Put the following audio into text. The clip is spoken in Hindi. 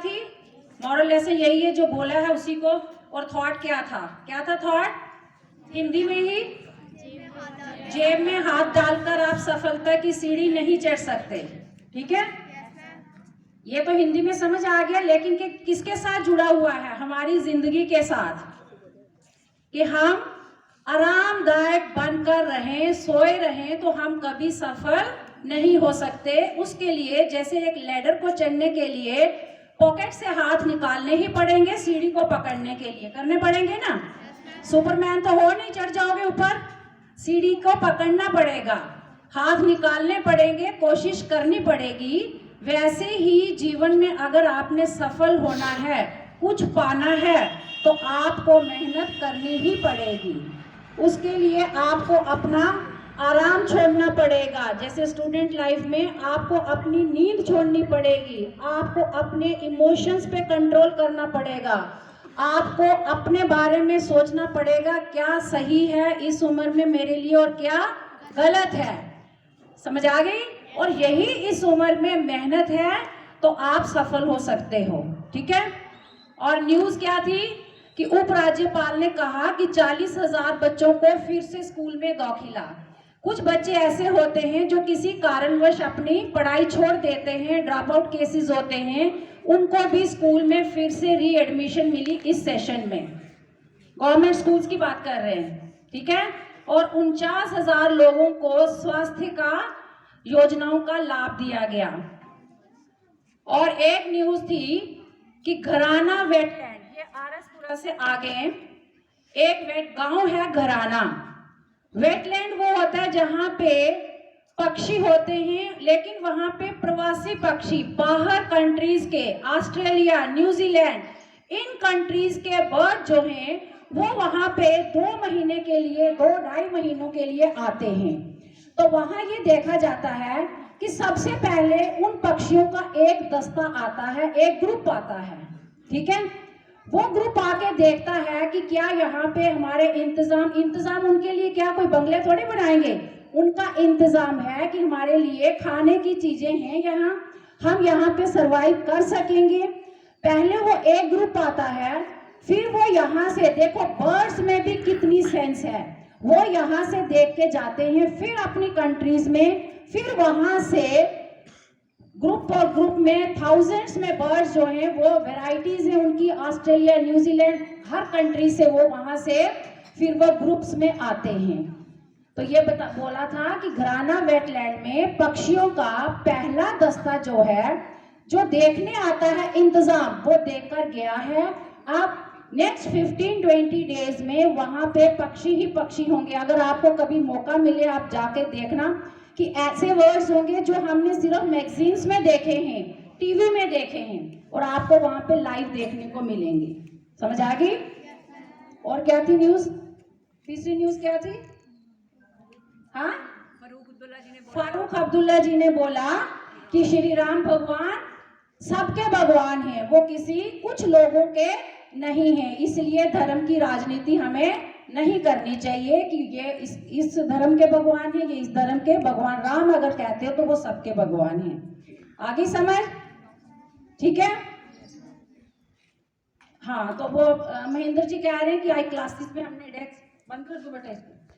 थी? मॉरल लेसन यही है जो बोला है उसी को। और थॉट क्या था थॉट? हिंदी में ही, जेब में हाथ डालकर आप सफलता की सीढ़ी नहीं चढ़ सकते। ठीक है, ये तो हिंदी में समझ आ गया, लेकिन किसके साथ जुड़ा हुआ है? हमारी जिंदगी के साथ, कि हम आरामदायक बनकर रहें, सोए रहें तो हम कभी सफल नहीं हो सकते। उसके लिए जैसे एक लैडर को चढ़ने के लिए पॉकेट से हाथ निकालने ही पड़ेंगे, सीढ़ी को पकड़ने के लिए करने पड़ेंगे ना। सुपरमैन तो हो नहीं, चढ़ जाओगे ऊपर, सीढ़ी को पकड़ना पड़ेगा, हाथ निकालने पड़ेंगे, कोशिश करनी पड़ेगी। वैसे ही जीवन में अगर आपने सफल होना है, कुछ पाना है, तो आपको मेहनत करनी ही पड़ेगी। उसके लिए आपको अपना आराम छोड़ना पड़ेगा। जैसे स्टूडेंट लाइफ में आपको अपनी नींद छोड़नी पड़ेगी, आपको अपने इमोशंस पे कंट्रोल करना पड़ेगा, आपको अपने बारे में सोचना पड़ेगा क्या सही है इस उम्र में मेरे लिए और क्या गलत है। समझ आ गई? और यही इस उम्र में मेहनत है तो आप सफल हो सकते हो। ठीक है। और न्यूज़ क्या थी कि उपराज्यपाल ने कहा कि 40,000 बच्चों को फिर से स्कूल में दाखिला। कुछ बच्चे ऐसे होते हैं जो किसी कारणवश अपनी पढ़ाई छोड़ देते हैं, ड्रॉप आउट केसेस होते हैं, उनको भी स्कूल में फिर से री एडमिशन मिली इस सेशन में। गवर्नमेंट स्कूल्स की बात कर रहे हैं। ठीक है। और 49,000 लोगों को स्वास्थ्य का योजनाओं का लाभ दिया गया। और एक न्यूज थी कि घराना वेटलैंड, ये आरएसपुरा से आगे एक गांव है घराना। वेटलैंड वो होता है जहां पे पक्षी होते हैं, लेकिन वहां पे प्रवासी पक्षी बाहर कंट्रीज के, ऑस्ट्रेलिया, न्यूजीलैंड, इन कंट्रीज के बर्ड जो हैं वो वहां पे 2 महीने के लिए, 2-2.5 महीनों के लिए आते हैं। तो वहां ये देखा जाता है कि सबसे पहले उन पक्षियों का एक दस्ता आता है, एक ग्रुप आता है। ठीक है। वो ग्रुप आके देखता है कि क्या यहाँ पे हमारे इंतजाम उनके लिए, क्या कोई बंगले थोड़ी बनाएंगे, उनका इंतजाम है कि हमारे लिए खाने की चीजें हैं, यहाँ हम यहाँ पे सरवाइव कर सकेंगे। पहले वो एक ग्रुप आता है, फिर वो यहाँ से, देखो बर्ड्स में भी कितनी सेंस है, वो यहाँ से देख के जाते हैं, फिर अपनी कंट्रीज में, फिर वहां से ग्रुप और ग्रुप में थाउजेंड्स में बर्ड्स जो हैं, वो वैरायटीज हैं उनकी, ऑस्ट्रेलिया, न्यूजीलैंड, हर कंट्री से वो वहां से फिर वो ग्रुप्स में आते हैं। तो ये बोला था कि घराना वेटलैंड में पक्षियों का पहला दस्ता जो है, जो देखने आता है इंतजाम, वो देखकर गया है। अब नेक्स्ट 15-20 डेज में वहां पे पक्षी ही पक्षी होंगे। अगर आपको कभी मौका मिले आप जाके देखना कि ऐसे वर्ड्स होंगे जो हमने सिर्फ मैगजीन्स में देखे हैं, टीवी में देखे हैं, और आपको वहां पे लाइव देखने को मिलेंगे। समझ आ गई? और क्या थी न्यूज? तीसरी न्यूज क्या थी? हाँ, फारूक अब्दुल्ला जी ने बोला कि श्री राम भगवान सबके भगवान हैं, वो किसी कुछ लोगों के नहीं है, इसलिए धर्म की राजनीति हमें नहीं करनी चाहिए कि ये इस धर्म के भगवान है, ये इस धर्म के भगवान। राम अगर कहते हो तो वो सबके भगवान हैं। आगे समझ? ठीक है। हाँ, तो वो महेंद्र जी कह रहे हैं कि आई क्लासेस में हमने डेस्क बंद कर दो बेटा।